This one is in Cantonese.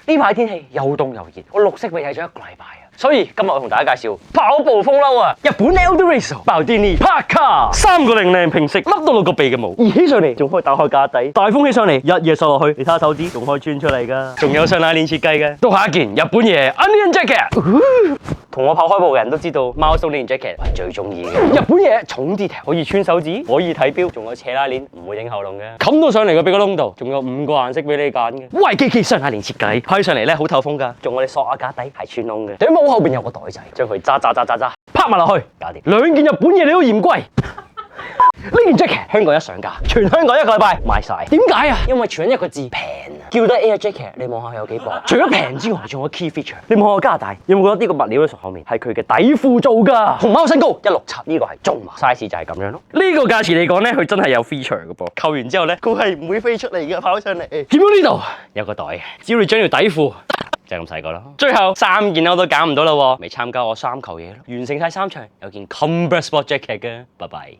呢排天氣又凍又熱，我綠色未睇咗1個禮拜啊！所以今日我同大家介紹跑步風褸啊！日本 Eldorado 爆啲呢 Parka 3個零零平色，笠到6個鼻嘅毛，移起上嚟仲可以打開架底，大風起上嚟一夜索落去，你睇下手指仲可以穿出嚟㗎，仲有上拉鏈設計嘅。到下一件日本嘢 Onion Jacket。同我跑開步嘅人都知道，貓松呢件 jacket 係最中意嘅。日本嘢重 detail，可以穿手指，可以睇錶，仲有斜拉鏈，唔會影喉嚨嘅。冚到上嚟個鼻哥窿度，仲有5個顏色俾你揀嘅。YKK 上拉鏈設計，派上嚟咧好透風㗎，仲我哋索下架底係穿窿嘅。頂帽後邊有個袋仔，將佢揸，拍埋落去，搞掂。兩件日本嘢你都嫌貴。呢件 jacket 香港一上架，全香港1個禮拜賣晒。點解啊？因為全一個字平啊！叫得 Air Jacket，你望下佢有幾薄。除咗平之外，仲有 key feature。你望下加拿大，有冇覺得呢個物料喺後面係佢嘅底褲做㗎？熊貓身高167，呢個係中碼 size 就係咁樣咯。呢個價錢嚟講咧，佢真係有 feature 嘅噃。扣完之後咧，佢係唔會飛出嚟嘅，跑上嚟。見到呢度有個袋，只要你將條底褲。就係咁細個啦。最後3件我都揀唔到啦喎，未參加我3球嘢咯。完成晒3場，有件 Combat Sport Jacket 嘅，拜拜。